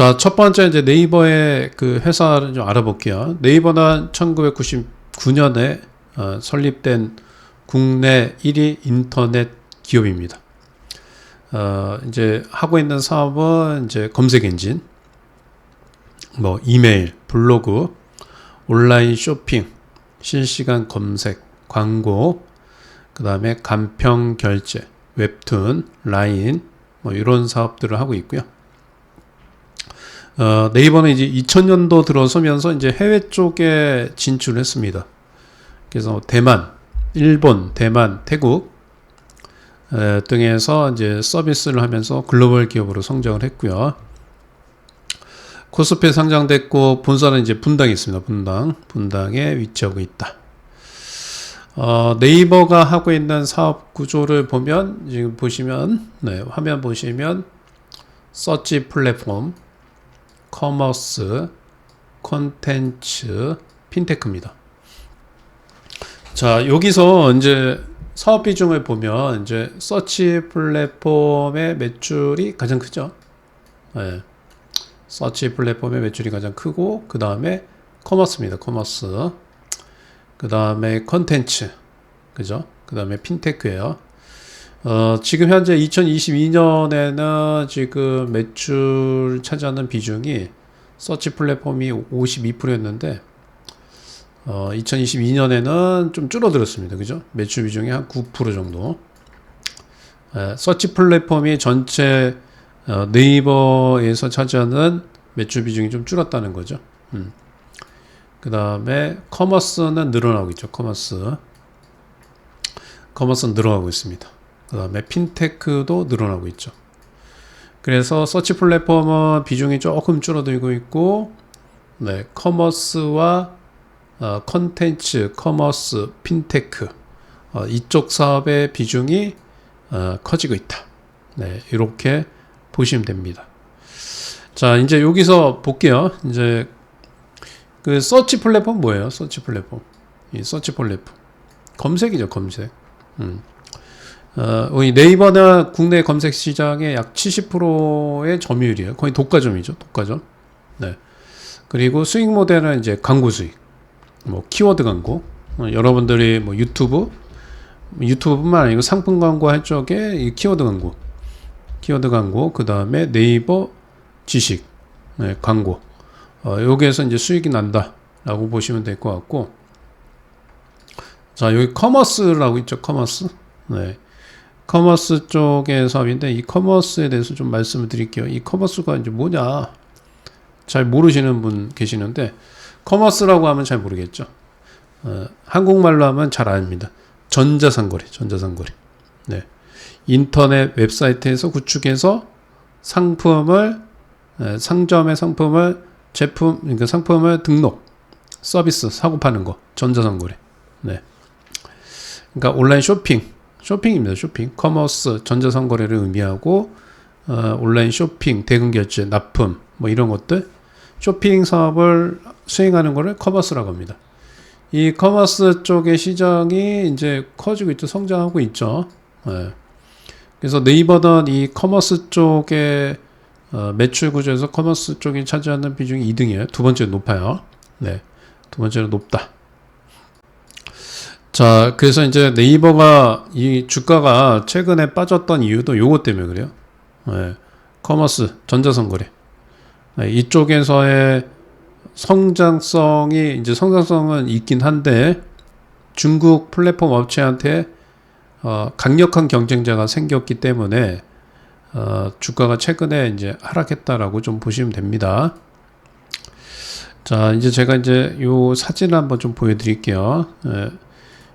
자, 첫 번째 이제 네이버의 그 회사를 좀 알아볼게요. 네이버는 1999년에 설립된 국내 1위 인터넷 기업입니다. 이제 하고 있는 사업은 이제 검색 엔진, 뭐 이메일, 블로그, 온라인 쇼핑, 실시간 검색, 광고, 그 다음에 간편 결제, 웹툰, 라인, 뭐 이런 사업들을 하고 있고요. 네이버는 이제 2000년도 들어서면서 이제 해외 쪽에 진출했습니다. 그래서 대만, 일본, 대만, 태국 등에서 이제 서비스를 하면서 글로벌 기업으로 성장을 했고요. 코스피에 상장됐고 본사는 이제 분당에 있습니다. 분당에 위치하고 있다. 네이버가 하고 있는 사업 구조를 보면 지금 보시면 화면 보시면 서치 플랫폼, 커머스, 콘텐츠, 핀테크입니다. 자, 여기서 이제 사업 비중을 보면 이제 서치 플랫폼의 매출이 가장 크죠. 네. 서치 플랫폼의 매출이 가장 크고, 그 다음에 커머스입니다. 커머스. 그 다음에 콘텐츠. 그죠? 그 다음에 핀테크예요. 지금 현재 2022년에는 지금 매출 차지하는 비중이 서치 플랫폼이 52%였는데 2022년에는 좀 줄어들었습니다. 그죠? 매출 비중이 한 9% 정도. 서치 플랫폼이 전체 네이버에서 차지하는 매출 비중이 좀 줄었다는 거죠. 그 다음에 커머스는 늘어나고 있죠. 커머스는 늘어나고 있습니다. 그 다음에 핀테크도 늘어나고 있죠. 그래서 서치 플랫폼은 비중이 조금 줄어들고 있고, 네, 커머스와 컨텐츠, 커머스, 핀테크 이쪽 사업의 비중이 커지고 있다. 네, 이렇게 보시면 됩니다. 자, 이제 여기서 볼게요. 이제 그 서치 플랫폼 뭐예요? 서치 플랫폼. 이 서치 플랫폼. 검색이죠, 검색. 우리 네이버나 국내 검색 시장의 약 70%의 점유율이에요. 거의 독과점이죠, 독과점. 네. 그리고 수익 모델은 이제 광고 수익, 뭐 키워드 광고. 여러분들이 뭐 유튜브뿐만 아니고 상품 광고 할 적에 이 키워드 광고, 그 다음에 네이버 지식, 네, 광고. 여기에서 이제 수익이 난다라고 보시면 될 것 같고. 자, 여기 커머스라고 있죠, 커머스. 네. 커머스 쪽의 사업인데 이 커머스에 대해서 좀 말씀을 드릴게요. 이 커머스가 이제 뭐냐 잘 모르시는 분 계시는데 커머스라고 하면 잘 모르겠죠. 한국말로 하면 잘 압니다. 전자상거래. 네. 인터넷 웹사이트에서 구축해서 상점의 상품을 그러니까 상품을 등록, 서비스 사고 파는 거, 전자상거래. 네. 그러니까 온라인 쇼핑입니다. 쇼핑, 커머스, 전자상거래를 의미하고 온라인 쇼핑, 대금 결제, 납품 뭐 이런 것들 쇼핑 사업을 수행하는 것을 커머스라고 합니다. 이 커머스 쪽의 시장이 이제 커지고 있죠, 성장하고 있죠. 네. 그래서 네이버는 이 커머스 쪽의 매출 구조에서 커머스 쪽이 차지하는 비중이 2등이에요. 두 번째는 높아요. 네, 두 번째는 높다. 자, 그래서 이제 네이버가 이 주가가 최근에 빠졌던 이유도 요것 때문에 그래요. 네, 커머스, 전자상거래. 네, 이쪽에서의 성장성은 있긴 한데 중국 플랫폼 업체한테 강력한 경쟁자가 생겼기 때문에 주가가 최근에 이제 하락했다라고 좀 보시면 됩니다. 자, 이제 제가 이제 요 사진을 한번 좀 보여드릴게요. 네.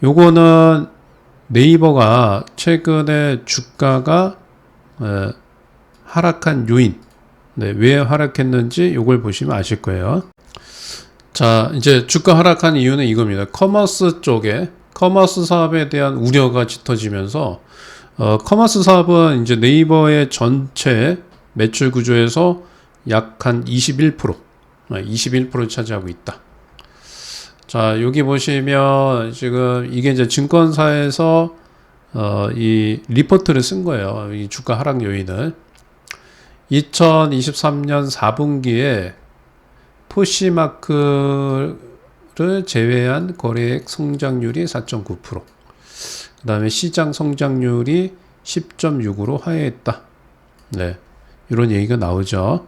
요거는 네이버가 최근에 주가가 하락한 요인, 네, 왜 하락했는지 요걸 보시면 아실 거예요. 자, 이제 주가 하락한 이유는 이겁니다. 커머스 사업에 대한 우려가 짙어지면서 커머스 사업은 이제 네이버의 전체 매출 구조에서 약 한 21% 차지하고 있다. 자, 여기 보시면 지금 이게 이제 증권사에서 이 리포트를 쓴 거예요. 이 주가 하락 요인을. 2023년 4분기에 포시마크를 제외한 거래액 성장률이 4.9%, 그 다음에 시장 성장률이 10.6으로 하회했다. 네, 이런 얘기가 나오죠.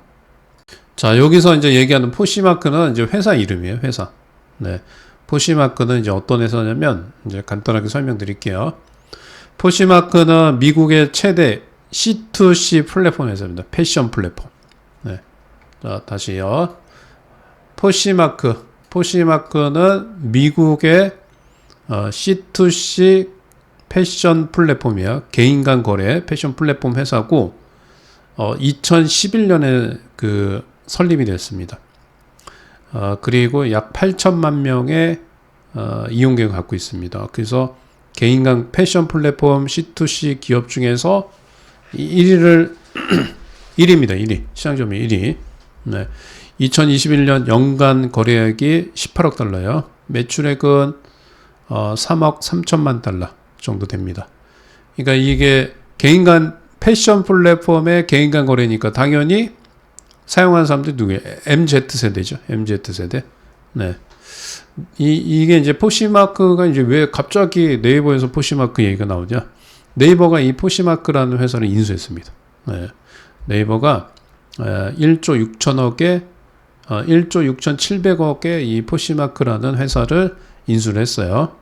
자, 여기서 이제 얘기하는 포시마크는 이제 회사 이름이에요, 회사. 네, 포시마크는 이제 어떤 회사냐면, 이제 간단하게 설명드릴게요. 포시마크는 미국의 최대 C2C 플랫폼 회사입니다. 패션 플랫폼. 네. 자, 다시요. 포시마크는 미국의 C2C 패션 플랫폼이야. 개인 간 거래 패션 플랫폼 회사고, 2011년에 그 설립이 됐습니다. 그리고 약 8천만 명의 이용객을 갖고 있습니다. 그래서 개인 간 패션 플랫폼 C2C 기업 중에서 1위입니다. 1위. 시장 점유율 1위. 네. 2021년 연간 거래액이 18억 달러요. 매출액은 3억 3천만 달러 정도 됩니다. 그러니까 이게 개인 간 패션 플랫폼의 개인 간 거래니까 당연히 사용하는 사람들이 누구예요? MZ세대죠. MZ세대. 네. 이게 이제 포시마크가 이제 왜 갑자기 네이버에서 포시마크 얘기가 나오냐? 네이버가 이 포시마크라는 회사를 인수했습니다. 네. 네이버가 1조 6천억에 1조 6,700억의 이 포시마크라는 회사를 인수를 했어요.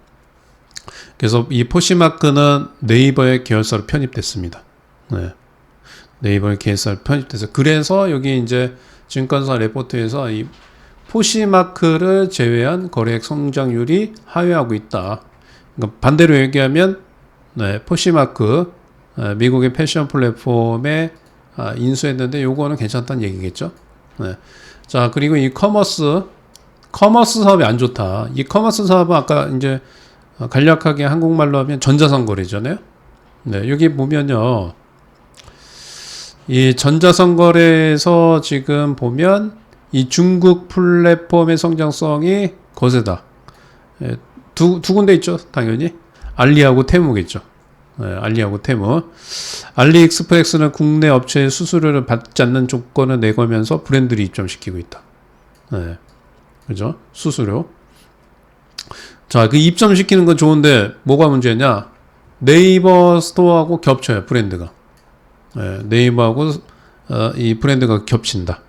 그래서 이 포시마크는 네이버의 계열사로 편입됐습니다. 네. 네이버의 계열사로 편입돼서 그래서 여기 이제 증권사 레포트에서 이 포시마크를 제외한 거래액 성장률이 하회하고 있다. 그러니까 반대로 얘기하면 네, 포시마크 미국의 패션 플랫폼에 인수했는데 요거는 괜찮다는 얘기겠죠. 네. 자, 그리고 이 커머스 사업이 안 좋다. 이 커머스 사업은 아까 이제 간략하게 한국말로 하면 전자상거래잖아요. 네, 여기 보면요. 이 전자상거래에서 지금 보면 이 중국 플랫폼의 성장성이 거세다. 예, 두 군데 있죠. 당연히. 알리하고 테무겠죠. 예, 알리하고 테무. 알리익스프레스는 국내 업체의 수수료를 받지 않는 조건을 내걸면서 브랜드를 입점시키고 있다. 예, 그죠? 수수료. 자, 그 입점시키는 건 좋은데 뭐가 문제냐? 네이버 스토어하고 겹쳐요. 브랜드가. 예, 네이버하고 이 브랜드가 겹친다.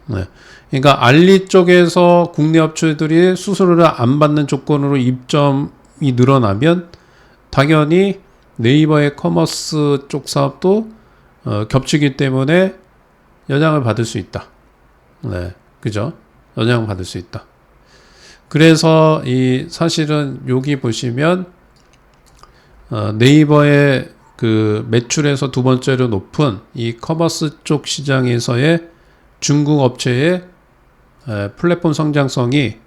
네. 그러니까 알리 쪽에서 국내 업체들이 수수료를 안 받는 조건으로 입점이 늘어나면 당연히 네이버의 커머스 쪽 사업도 겹치기 때문에 영향을 받을 수 있다. 네, 그죠? 영향을 받을 수 있다. 그래서 이 사실은 여기 보시면 네이버의 그 매출에서 두 번째로 높은 이 커머스 쪽 시장에서의 중국 업체의 플랫폼 성장성이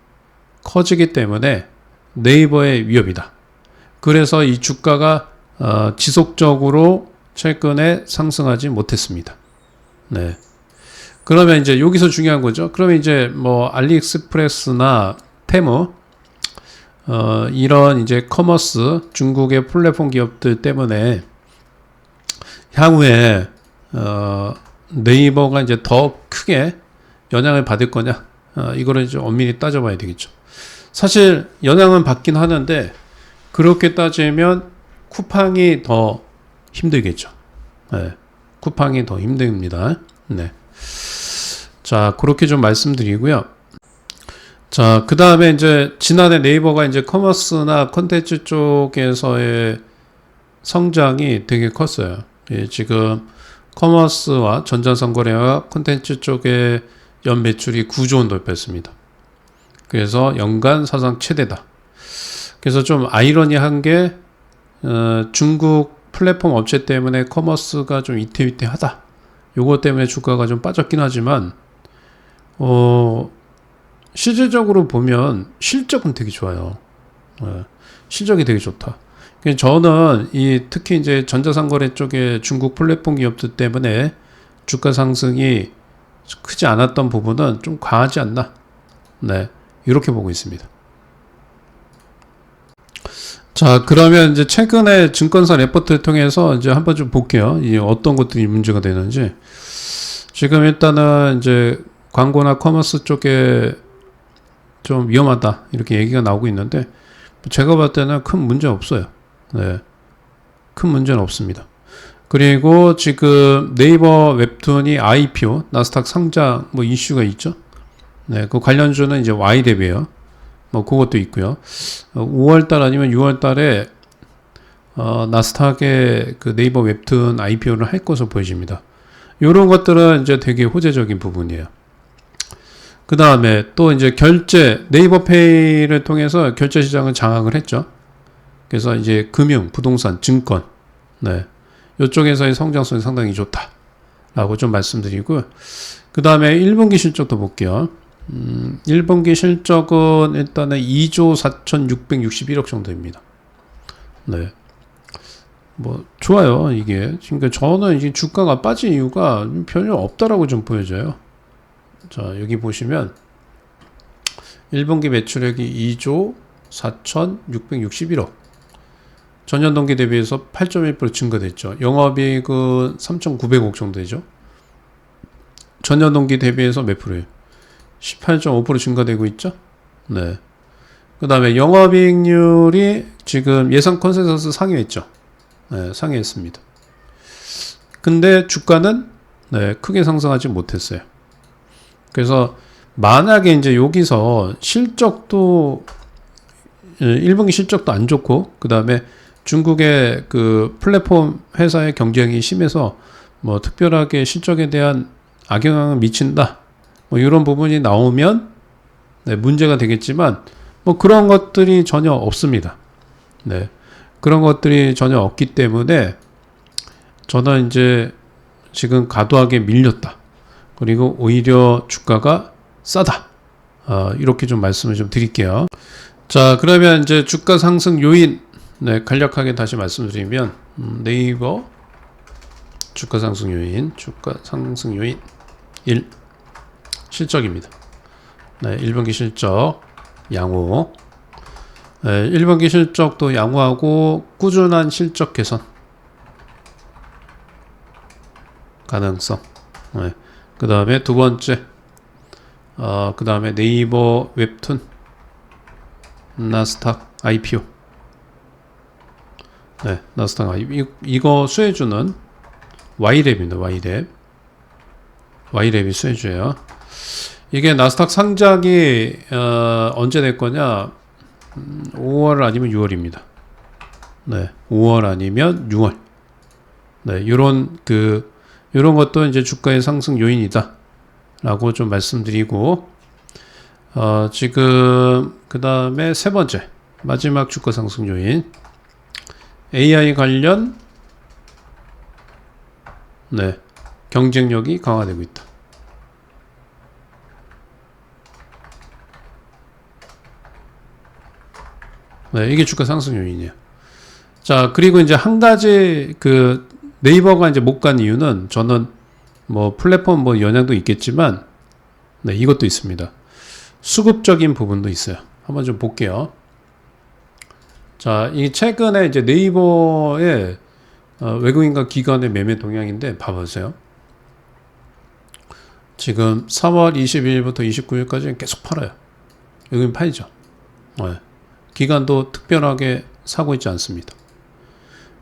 커지기 때문에 네이버의 위협이다. 그래서 이 주가가 지속적으로 최근에 상승하지 못했습니다. 네. 그러면 이제 여기서 중요한 거죠. 그러면 이제 뭐 알리익스프레스나 테무 이런 이제 커머스 중국의 플랫폼 기업들 때문에 향후에 네이버가 이제 더 크게 영향을 받을 거냐? 이거를 이제 엄밀히 따져봐야 되겠죠. 사실 영향은 받긴 하는데 그렇게 따지면 쿠팡이 더 힘들겠죠. 네, 쿠팡이 더 힘듭니다. 네. 자, 그렇게 좀 말씀드리고요. 자, 그 다음에 이제 지난해 네이버가 이제 커머스나 콘텐츠 쪽에서의 성장이 되게 컸어요. 예, 지금 커머스와 전자상거래와 콘텐츠 쪽의 연 매출이 9조 원 돌파했습니다. 그래서 연간 사상 최대다. 그래서 좀 아이러니한 게 중국 플랫폼 업체 때문에 커머스가 좀 위태위태하다. 요거 때문에 주가가 좀 빠졌긴 하지만 실질적으로 보면 실적은 되게 좋아요. 실적이 되게 좋다. 저는 특히 이제 전자상거래 쪽에 중국 플랫폼 기업들 때문에 주가 상승이 크지 않았던 부분은 좀 과하지 않나? 네, 이렇게 보고 있습니다. 자, 그러면 이제 최근에 증권사 레포트를 통해서 이제 한번 좀 볼게요. 어떤 것들이 문제가 되는지. 지금 일단은 이제 광고나 커머스 쪽에 좀 위험하다 이렇게 얘기가 나오고 있는데 제가 봤을 때는 큰 문제 없어요. 네, 큰 문제는 없습니다. 그리고 지금 네이버 웹툰이 IPO 나스닥 상장 뭐 이슈가 있죠. 네, 그 관련주는 이제 Y랩이에요. 뭐 그것도 있고요. 5월달 아니면 6월달에 나스닥에 그 네이버 웹툰 IPO를 할 것으로 보여집니다. 이런 것들은 이제 되게 호재적인 부분이에요. 그 다음에 또 이제 결제, 네이버페이를 통해서 결제 시장을 장악을 했죠. 그래서 이제 금융, 부동산, 증권, 네. 이쪽에서의 성장성이 상당히 좋다라고 좀 말씀드리고, 그 다음에 1분기 실적도 볼게요. 1분기 실적은 일단은 2조 4,661억 정도입니다. 네. 뭐, 좋아요, 이게. 그러니까 저는 이게 주가가 빠진 이유가 별로 없다라고 좀 보여져요. 자, 여기 보시면 1분기 매출액이 2조 4,661억. 전년 동기 대비해서 8.1% 증가됐죠. 영업이익은 3,900억 정도 되죠. 전년 동기 대비해서 몇 프로예요? 18.5% 증가되고 있죠. 네. 그 다음에 영업이익률이 지금 예상 컨센서스 상회했죠. 네, 상회했습니다. 근데 주가는 네, 크게 상승하지 못했어요. 그래서 만약에 이제 여기서 실적도 1분기 실적도 안 좋고 그 다음에 중국의 그 플랫폼 회사의 경쟁이 심해서 뭐 특별하게 실적에 대한 악영향을 미친다 뭐 이런 부분이 나오면 네, 문제가 되겠지만 뭐 그런 것들이 전혀 없습니다. 네, 그런 것들이 전혀 없기 때문에 저는 이제 지금 과도하게 밀렸다. 그리고 오히려 주가가 싸다. 이렇게 좀 말씀을 좀 드릴게요. 자, 그러면 이제 주가 상승 요인, 네, 간략하게 다시 말씀드리면, 네이버 주가 상승 요인 1. 실적입니다. 네, 1분기 실적, 양호. 네, 1분기 실적도 양호하고 꾸준한 실적 개선 가능성. 네. 그 다음에 두 번째, 그 다음에 네이버 웹툰, 나스닥 IPO. 네, 나스닥 IPO. 이거 수혜주는 Y랩입니다, Y랩. Y랩이 수혜주예요. 이게 나스닥 상장이, 언제 될 거냐? 5월 아니면 6월입니다. 네, 5월 아니면 6월. 네, 요런 것도 이제 주가의 상승 요인이다. 라고 좀 말씀드리고, 지금, 그 다음에 세 번째, 마지막 주가 상승 요인. AI 관련, 네, 경쟁력이 강화되고 있다. 네, 이게 주가 상승 요인이에요. 자, 그리고 이제 한 가지 네이버가 이제 못 간 이유는 저는 뭐 플랫폼 뭐 영향도 있겠지만 네, 이것도 있습니다. 수급적인 부분도 있어요. 한번 좀 볼게요. 자, 이 최근에 이제 네이버의 외국인과 기관의 매매 동향인데 봐보세요. 지금 3월 22일부터 29일까지 계속 팔아요. 여기는 팔죠. 네. 기관도 특별하게 사고 있지 않습니다.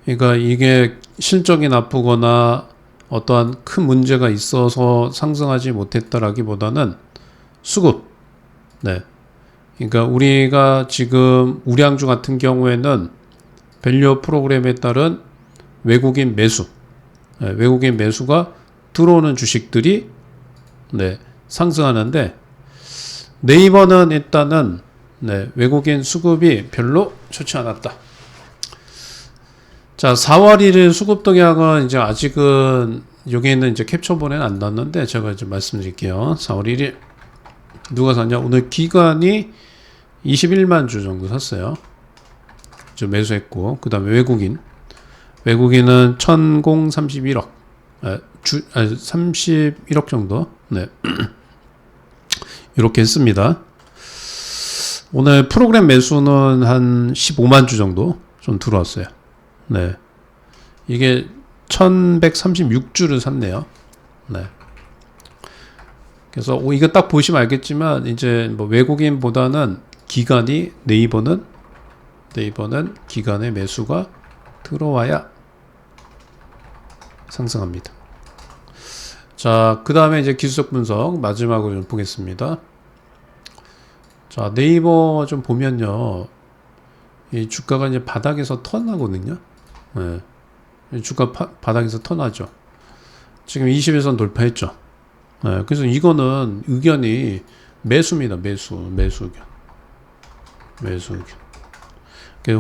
그러니까 이게 실적이 나쁘거나 어떠한 큰 문제가 있어서 상승하지 못했다라기보다는 수급. 네. 그러니까 우리가 지금 우량주 같은 경우에는 밸류 프로그램에 따른 외국인 매수. 네, 외국인 매수가 들어오는 주식들이 네, 상승하는데 네이버는 일단은 네, 외국인 수급이 별로 좋지 않았다. 자, 4월 1일 수급 동향은 이제 아직은 여기에는 이제 캡처본에는 안 났는데 제가 이제 말씀드릴게요. 4월 1일 누가 샀냐? 오늘 기관이 21만 주 정도 샀어요. 좀 매수했고 그 다음에 외국인은 1031억 31억 정도 네 이렇게 했습니다. 오늘 프로그램 매수는 한 15만 주 정도 좀 들어왔어요. 네. 이게 1136주를 샀네요. 네. 그래서 이거 딱 보시면 알겠지만 이제 뭐 외국인보다는 기관이 네이버는 기관의 매수가 들어와야 상승합니다. 자, 그 다음에 이제 기술적 분석 마지막으로 좀 보겠습니다. 자, 네이버 좀 보면요, 이 주가가 이제 바닥에서 턴하거든요. 네. 주가 바닥에서 턴하죠. 지금 20에선 돌파했죠. 네. 그래서 이거는 의견이 매수입니다. 매수 의견.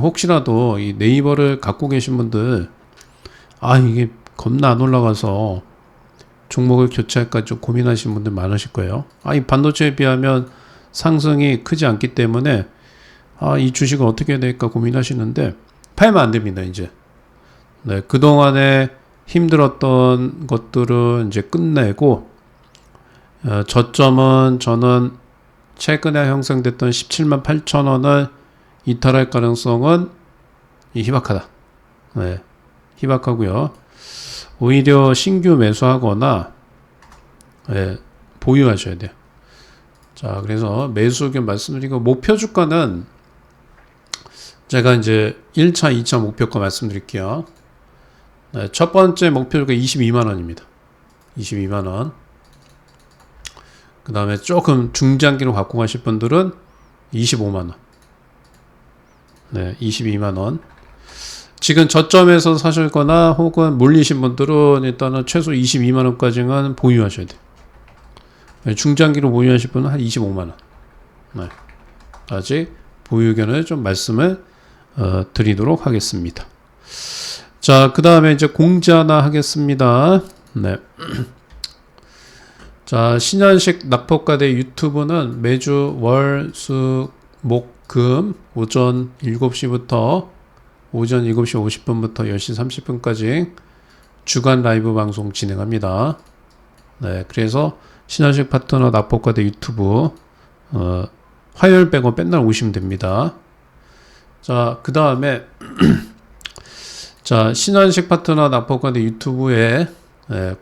혹시라도 이 네이버를 갖고 계신 분들, 이게 겁나 안 올라가서 종목을 교체할까 좀 고민하시는 분들 많으실 거예요. 이 반도체에 비하면 상승이 크지 않기 때문에 이 주식을 어떻게 해야 될까 고민하시는데 팔면 안 됩니다. 이제 네, 그동안에 힘들었던 것들은 이제 끝내고 저점은 저는 최근에 형성됐던 17만 8천 원을 이탈할 가능성은 희박하다. 네, 희박하고요. 오히려 신규 매수하거나 보유하셔야 돼요. 자, 그래서 매수 의견 말씀드리고 목표 주가는 제가 이제 1차, 2차 목표가 말씀드릴게요. 네, 첫 번째 목표가 22만 원입니다. 22만 원. 그 다음에 조금 중장기로 갖고 가실 분들은 25만 원. 네, 22만 원. 지금 저점에서 사실거나 혹은 몰리신 분들은 일단은 최소 22만 원까지는 보유하셔야 돼요. 네, 중장기로 보유하실 분은 한 25만 원. 네, 아직 보유 의견을 좀 말씀을 드리도록 하겠습니다. 자, 그 다음에 이제 공지 하나 하겠습니다. 네. 자, 신현식 낙폭과대 유튜브는 매주 월, 수, 목, 금 오전 7시부터 오전 7시 50분부터 10시 30분까지 주간 라이브 방송 진행합니다. 네, 그래서 신현식 파트너 낙폭과대 유튜브 화요일 빼고 맨날 오시면 됩니다. 자, 그 다음에 자, 신현식 파트너 낙폭과대 유튜브에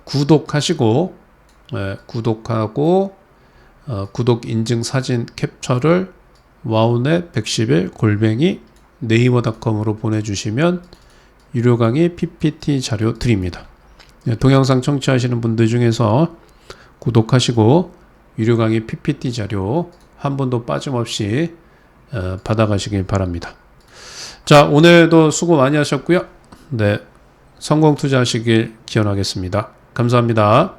구독하시고 구독하고 구독 인증 사진 캡처를 와우넷 111 골뱅이 네이버닷컴으로 보내주시면 유료 강의 PPT 자료 드립니다. 동영상 청취하시는 분들 중에서 구독하시고 유료 강의 PPT 자료 한 번도 빠짐없이 받아가시길 바랍니다. 자, 오늘도 수고 많이 하셨고요. 네, 성공 투자하시길 기원하겠습니다. 감사합니다.